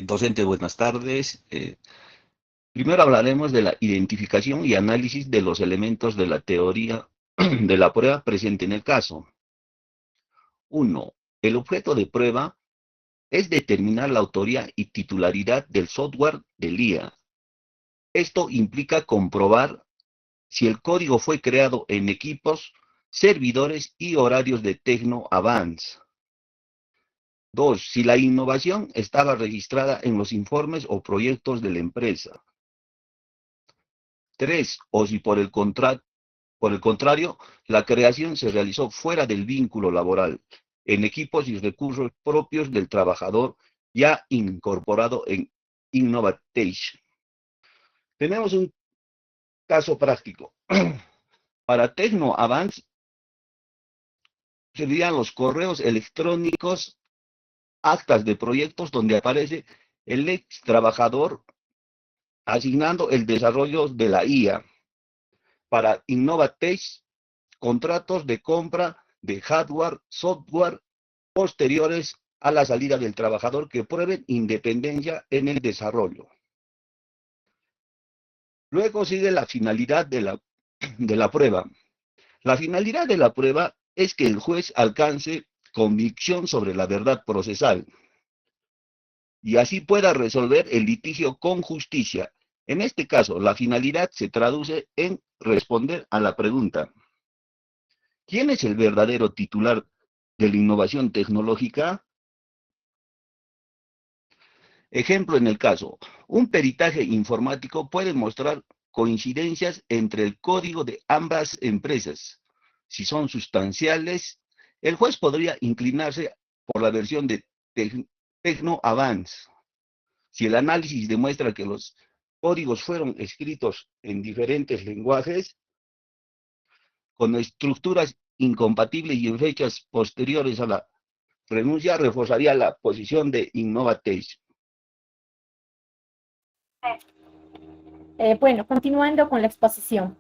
Docente, buenas tardes. Primero hablaremos de la identificación y análisis de los elementos de la teoría de la prueba presente en el caso. 1. El objeto de prueba es determinar la autoría y titularidad del software del IA. Esto implica comprobar si el código fue creado en equipos, servidores y horarios de Tecno Avance. 2. Si la innovación estaba registrada en los informes o proyectos de la empresa. 3. O si por el contrario, la creación se realizó fuera del vínculo laboral, en equipos y recursos propios del trabajador ya incorporado en Innovatech. Tenemos un caso práctico. Para Tecno Avance serían los correos electrónicos, actas de proyectos donde aparece el ex trabajador asignando el desarrollo de la IA. Para Innovatech, contratos de compra de hardware, software posteriores a la salida del trabajador que prueben independencia en el desarrollo. Luego sigue la finalidad de la prueba. La finalidad de la prueba es que el juez alcance convicción sobre la verdad procesal y así pueda resolver el litigio con justicia. En este caso, la finalidad se traduce en responder a la pregunta: ¿quién es el verdadero titular de la innovación tecnológica? Ejemplo en el caso, un peritaje informático puede mostrar coincidencias entre el código de ambas empresas. Si son sustanciales, el juez podría inclinarse por la versión de Tecno Avance. Si el análisis demuestra que los códigos fueron escritos en diferentes lenguajes, con estructuras incompatibles y en fechas posteriores a la renuncia, reforzaría la posición de Innovatech. Bueno, continuando con la exposición.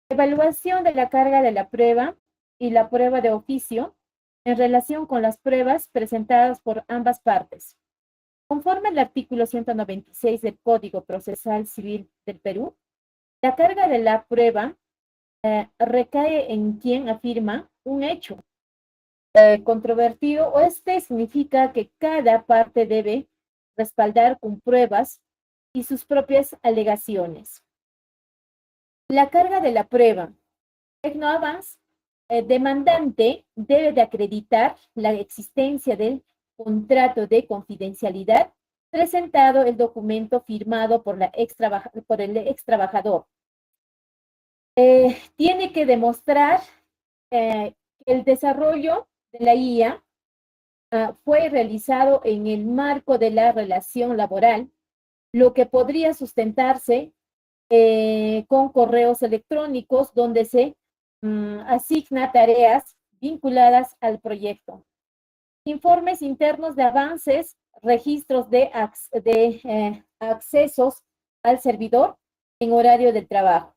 Evaluación de la carga de la prueba y la prueba de oficio en relación con las pruebas presentadas por ambas partes. Conforme al artículo 196 del Código Procesal Civil del Perú, la carga de la prueba recae en quien afirma un hecho controvertido, o este significa que cada parte debe respaldar con pruebas y sus propias alegaciones. La carga de la prueba. TecnoAvance, demandante debe de acreditar la existencia del contrato de confidencialidad presentado el documento firmado por el ex trabajador. Tiene que demostrar que el desarrollo de la IA fue realizado en el marco de la relación laboral, lo que podría sustentarse con correos electrónicos donde se asigna tareas vinculadas al proyecto. Informes internos de avances, registros de accesos al servidor en horario del trabajo.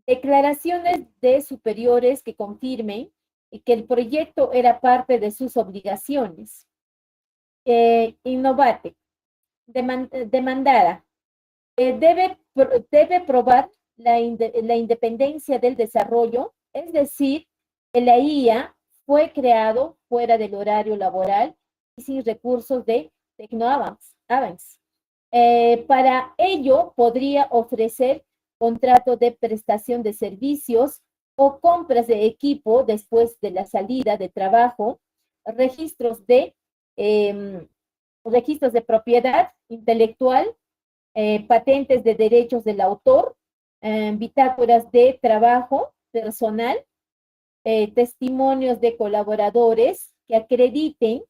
Declaraciones de superiores que confirmen que el proyecto era parte de sus obligaciones. Innovate, demandada, debe probar la independencia del desarrollo, es decir, que la IA fue creado fuera del horario laboral y sin recursos de TecnoAvance. Para ello, podría ofrecer contrato de prestación de servicios o compras de equipo después de la salida de trabajo, registros de propiedad intelectual, patentes de derechos del autor, bitácoras de trabajo personal, testimonios de colaboradores que acrediten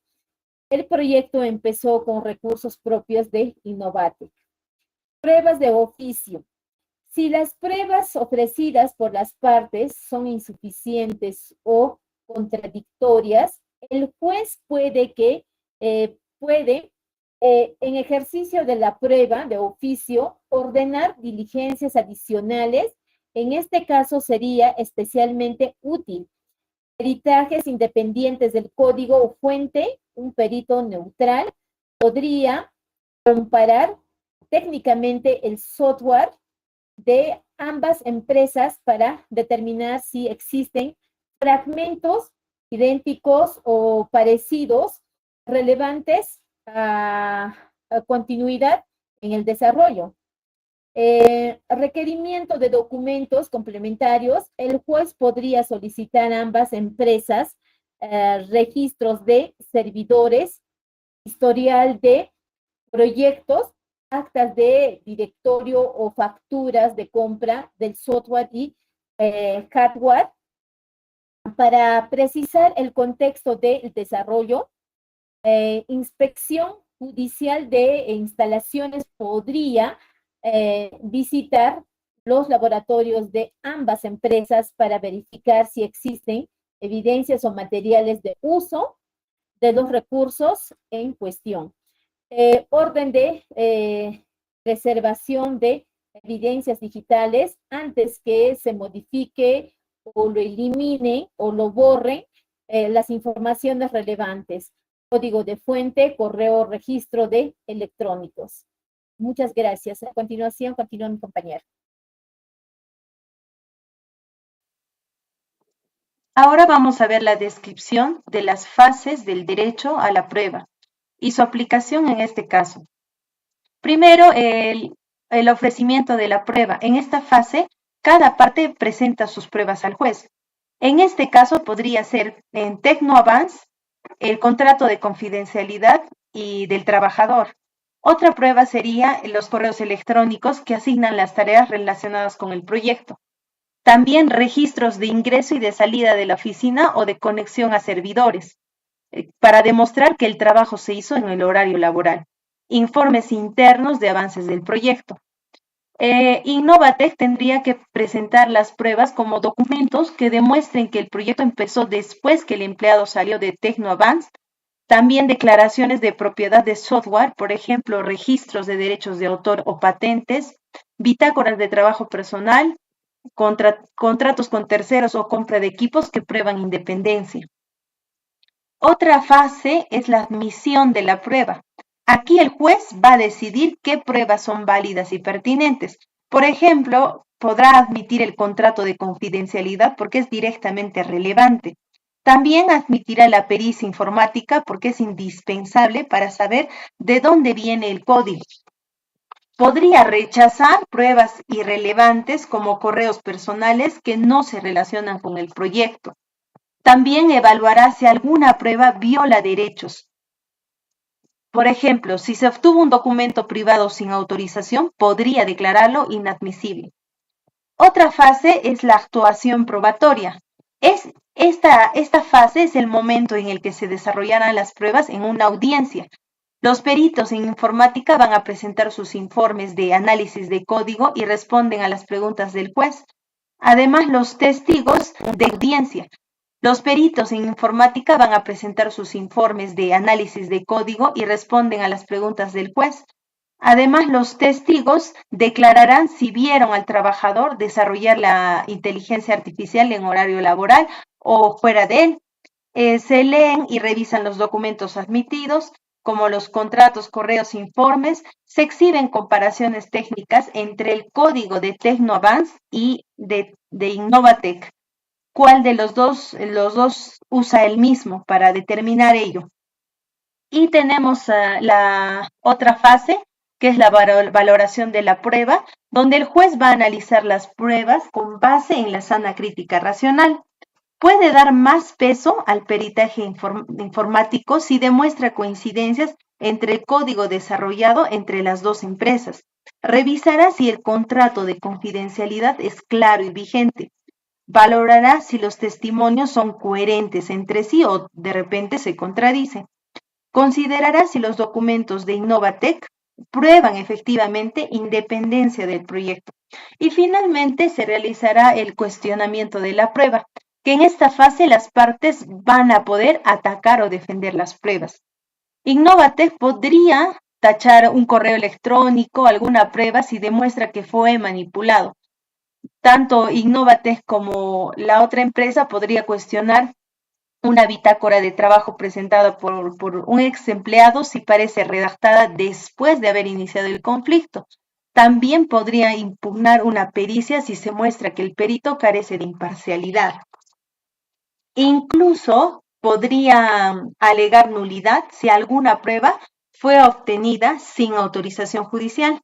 el proyecto empezó con recursos propios de Innovatech. Pruebas de oficio. Si las pruebas ofrecidas por las partes son insuficientes o contradictorias, el juez puede, en ejercicio de la prueba de oficio, ordenar diligencias adicionales. En este caso sería especialmente útil peritajes independientes del código o fuente. Un perito neutral podría comparar técnicamente el software de ambas empresas para determinar si existen fragmentos idénticos o parecidos relevantes a continuidad en el desarrollo. Requerimiento de documentos complementarios, el juez podría solicitar a ambas empresas registros de servidores, historial de proyectos, actas de directorio o facturas de compra del software y hardware para precisar el contexto del desarrollo. Inspección judicial de instalaciones podría visitar los laboratorios de ambas empresas para verificar si existen evidencias o materiales de uso de los recursos en cuestión. Orden de reservación de evidencias digitales antes que se modifique o lo elimine o lo borre las informaciones relevantes. Código de fuente, correo, registro de electrónicos. Muchas gracias. A continuación, continúa mi compañero. Ahora vamos a ver la descripción de las fases del derecho a la prueba y su aplicación en este caso. Primero, el ofrecimiento de la prueba. En esta fase, cada parte presenta sus pruebas al juez. En este caso podría ser en TecnoAvance, el contrato de confidencialidad y del trabajador. Otra prueba sería los correos electrónicos que asignan las tareas relacionadas con el proyecto. También registros de ingreso y de salida de la oficina o de conexión a servidores, para demostrar que el trabajo se hizo en el horario laboral. Informes internos de avances del proyecto. Innovatec tendría que presentar las pruebas como documentos que demuestren que el proyecto empezó después que el empleado salió de TecnoAvance. También declaraciones de propiedad de software, por ejemplo, registros de derechos de autor o patentes, bitácoras de trabajo personal, contratos con terceros o compra de equipos que prueban independencia. Otra fase es la admisión de la prueba. Aquí el juez va a decidir qué pruebas son válidas y pertinentes. Por ejemplo, podrá admitir el contrato de confidencialidad porque es directamente relevante. También admitirá la pericia informática porque es indispensable para saber de dónde viene el código. Podría rechazar pruebas irrelevantes como correos personales que no se relacionan con el proyecto. También evaluará si alguna prueba viola derechos. Por ejemplo, si se obtuvo un documento privado sin autorización, podría declararlo inadmisible. Otra fase es la actuación probatoria. Esta fase es el momento en el que se desarrollarán las pruebas en una audiencia. Los peritos en informática van a presentar sus informes de análisis de código y responden a las preguntas del juez. Además, los testigos de audiencia. Los peritos en informática van a presentar sus informes de análisis de código y responden a las preguntas del juez. Además, los testigos declararán si vieron al trabajador desarrollar la inteligencia artificial en horario laboral o fuera de él. Se leen y revisan los documentos admitidos, como los contratos, correos, informes. Se exhiben comparaciones técnicas entre el código de TecnoAvance y de Innovatec. ¿Cuál de los dos usa el mismo para determinar ello? Y tenemos la otra fase, que es la valoración de la prueba, donde el juez va a analizar las pruebas con base en la sana crítica racional. Puede dar más peso al peritaje informático si demuestra coincidencias entre el código desarrollado entre las dos empresas. Revisará si el contrato de confidencialidad es claro y vigente. Valorará si los testimonios son coherentes entre sí o de repente se contradicen. Considerará si los documentos de Innovatec prueban efectivamente independencia del proyecto. Y finalmente se realizará el cuestionamiento de la prueba, que en esta fase las partes van a poder atacar o defender las pruebas. Innovatec podría tachar un correo electrónico, alguna prueba, si demuestra que fue manipulado. Tanto Innovatec como la otra empresa podría cuestionar una bitácora de trabajo presentada por un ex empleado si parece redactada después de haber iniciado el conflicto. También podría impugnar una pericia si se muestra que el perito carece de imparcialidad. Incluso podría alegar nulidad si alguna prueba fue obtenida sin autorización judicial.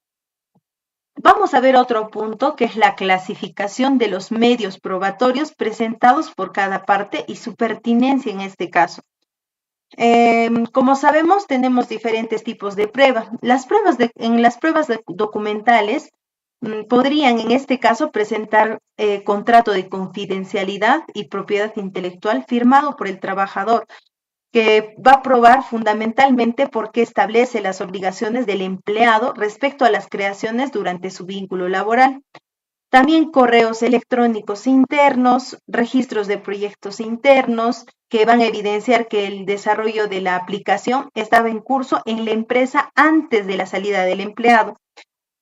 Vamos a ver otro punto, que es la clasificación de los medios probatorios presentados por cada parte y su pertinencia en este caso. Como sabemos, tenemos diferentes tipos de pruebas. En las pruebas documentales podrían en este caso presentar contrato de confidencialidad y propiedad intelectual firmado por el trabajador, que va a probar fundamentalmente por qué establece las obligaciones del empleado respecto a las creaciones durante su vínculo laboral. También correos electrónicos internos, registros de proyectos internos que van a evidenciar que el desarrollo de la aplicación estaba en curso en la empresa antes de la salida del empleado.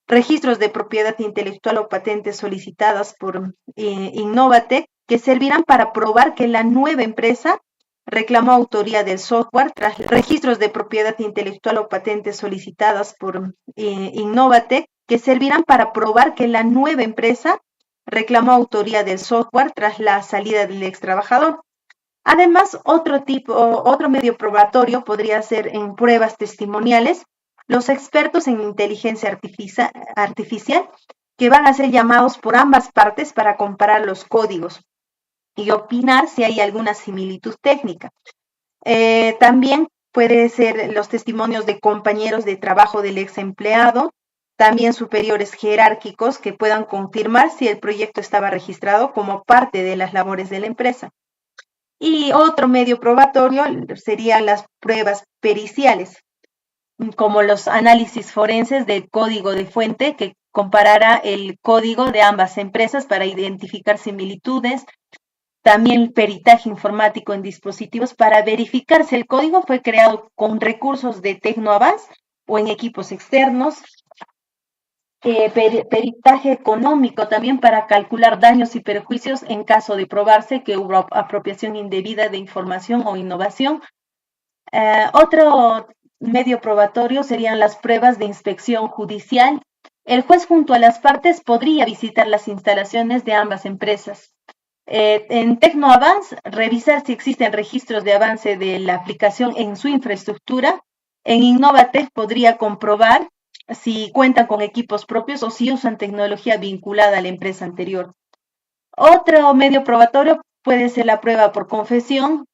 Registros de propiedad intelectual o patentes solicitadas por Innovatec que servirán para probar que la nueva empresa reclamó autoría del software tras registros de propiedad intelectual o patentes solicitadas por Innovatec que servirán para probar que la nueva empresa reclamó autoría del software tras la salida del ex trabajador. Además, otro medio probatorio podría ser en pruebas testimoniales, los expertos en inteligencia artificial que van a ser llamados por ambas partes para comparar los códigos y opinar si hay alguna similitud técnica. También puede ser los testimonios de compañeros de trabajo del ex empleado, también superiores jerárquicos que puedan confirmar si el proyecto estaba registrado como parte de las labores de la empresa. Y otro medio probatorio serían las pruebas periciales, como los análisis forenses del código de fuente que comparará el código de ambas empresas para identificar similitudes. También peritaje informático en dispositivos para verificar si el código fue creado con recursos de TecnoAvance o en equipos externos. Peritaje económico también para calcular daños y perjuicios en caso de probarse que hubo apropiación indebida de información o innovación. Otro medio probatorio serían las pruebas de inspección judicial. El juez junto a las partes podría visitar las instalaciones de ambas empresas. En TecnoAvance, revisar si existen registros de avance de la aplicación en su infraestructura. En Innovatec podría comprobar si cuentan con equipos propios o si usan tecnología vinculada a la empresa anterior. Otro medio probatorio puede ser la prueba por confesión.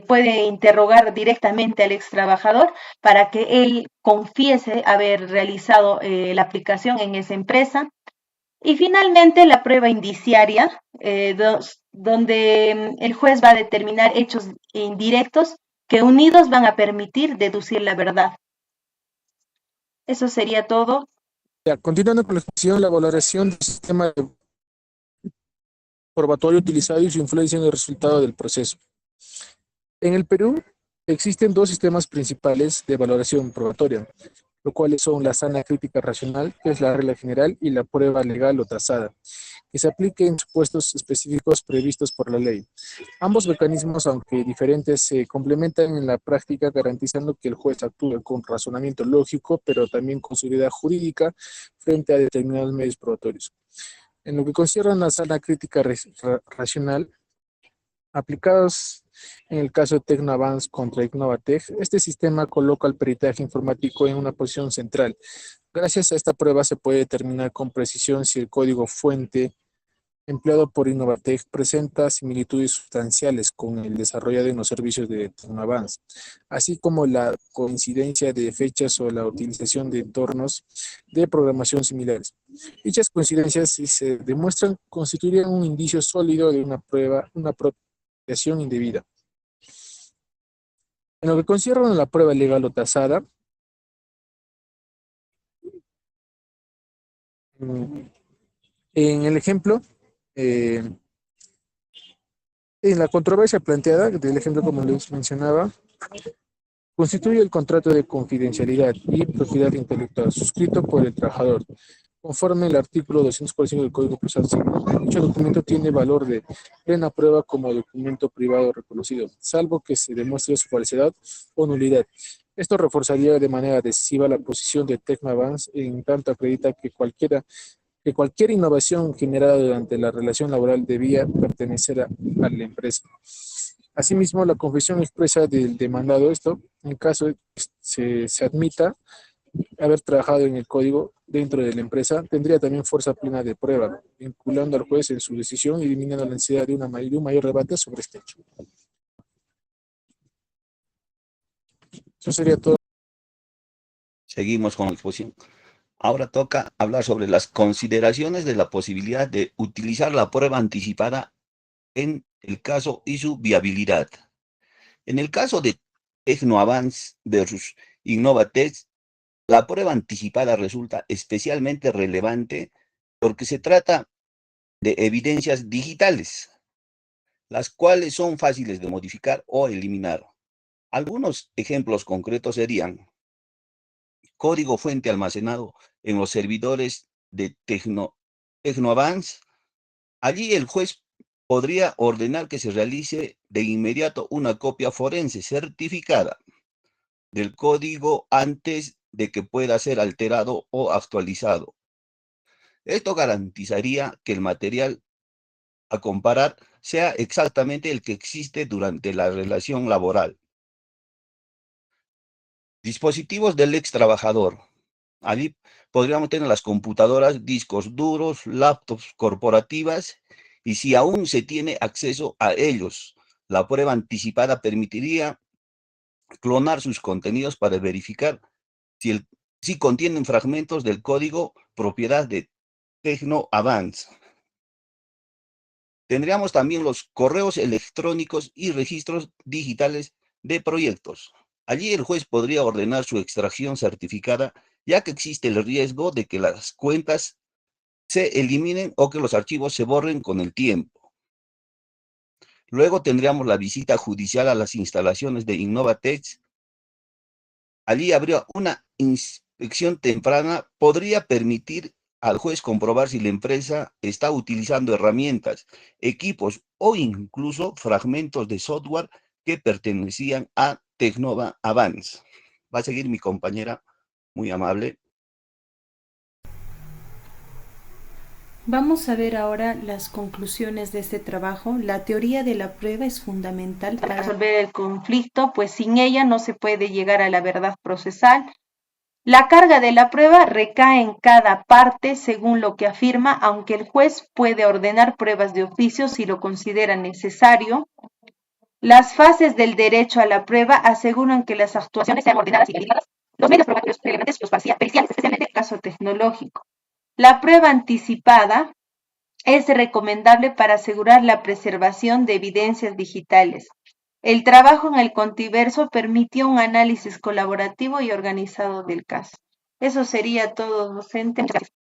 Puede interrogar directamente al ex trabajador para que él confiese haber realizado la aplicación en esa empresa. Y finalmente la prueba indiciaria, donde el juez va a determinar hechos indirectos que unidos van a permitir deducir la verdad. Eso sería todo. Ya, continuando con la exposición, la valoración del sistema probatorio utilizado y su influencia en el resultado del proceso. En el Perú existen dos sistemas principales de valoración probatoria, los cuales son la sana crítica racional, que es la regla general, y la prueba legal o tasada, que se aplique en supuestos específicos previstos por la ley. Ambos mecanismos, aunque diferentes, se complementan en la práctica, garantizando que el juez actúe con razonamiento lógico, pero también con seguridad jurídica frente a determinados medios probatorios. En lo que concierne a la sana crítica racional, aplicados en el caso de TecnoAvance contra Innovatec, este sistema coloca el peritaje informático en una posición central. Gracias a esta prueba se puede determinar con precisión si el código fuente empleado por Innovatec presenta similitudes sustanciales con el desarrollado en los servicios de TecnoAvance, así como la coincidencia de fechas o la utilización de entornos de programación similares. Dichas coincidencias, si se demuestran, constituirían un indicio sólido de una apropiación indebida. En lo que concierne a la prueba legal o tasada, en el ejemplo, en la controversia planteada, del ejemplo como les mencionaba, constituye el contrato de confidencialidad y propiedad intelectual suscrito por el trabajador, Conforme el artículo 245 del Código Procesal Civil, dicho documento tiene valor de plena prueba como documento privado reconocido, salvo que se demuestre su falsedad o nulidad. Esto reforzaría de manera decisiva la posición de Tecnoavance, en tanto acredita que cualquier innovación generada durante la relación laboral debía pertenecer a la empresa. Asimismo, la confesión expresa del demandado, esto, en caso de que se admita haber trabajado en el código dentro de la empresa, tendría también fuerza plena de prueba, vinculando al juez en su decisión y eliminando la necesidad de un mayor debate sobre este hecho. Eso sería todo. Seguimos con la exposición. Ahora toca hablar sobre las consideraciones de la posibilidad de utilizar la prueba anticipada en el caso y su viabilidad. En el caso de Tecnoavance versus Innovatech, la prueba anticipada resulta especialmente relevante porque se trata de evidencias digitales, las cuales son fáciles de modificar o eliminar. Algunos ejemplos concretos serían código fuente almacenado en los servidores de Tecnoavance. Allí el juez podría ordenar que se realice de inmediato una copia forense certificada del código antes de que pueda ser alterado o actualizado. Esto garantizaría que el material a comparar sea exactamente el que existe durante la relación laboral. Dispositivos del ex trabajador. Allí podríamos tener las computadoras, discos duros, laptops corporativas, y si aún se tiene acceso a ellos, la prueba anticipada permitiría clonar sus contenidos para verificar si contienen fragmentos del código propiedad de Tecnoavance. Tendríamos también los correos electrónicos y registros digitales de proyectos. Allí el juez podría ordenar su extracción certificada, ya que existe el riesgo de que las cuentas se eliminen o que los archivos se borren con el tiempo. Luego tendríamos la visita judicial a las instalaciones de Innovatech. Allí habría una inspección temprana, podría permitir al juez comprobar si la empresa está utilizando herramientas, equipos o incluso fragmentos de software que pertenecían a Tecnoavance. Va a seguir mi compañera, muy amable. Vamos a ver ahora las conclusiones de este trabajo. La teoría de la prueba es fundamental Para resolver el conflicto, pues sin ella no se puede llegar a la verdad procesal. La carga de la prueba recae en cada parte según lo que afirma, aunque el juez puede ordenar pruebas de oficio si lo considera necesario. Las fases del derecho a la prueba aseguran que las actuaciones sean ordenadas y validadas. Los medios probatorios relevantes, los parciales, especialmente en el caso tecnológico. La prueba anticipada es recomendable para asegurar la preservación de evidencias digitales. El trabajo en el contiverso permitió un análisis colaborativo y organizado del caso. Eso sería todo, docente. Muchas gracias.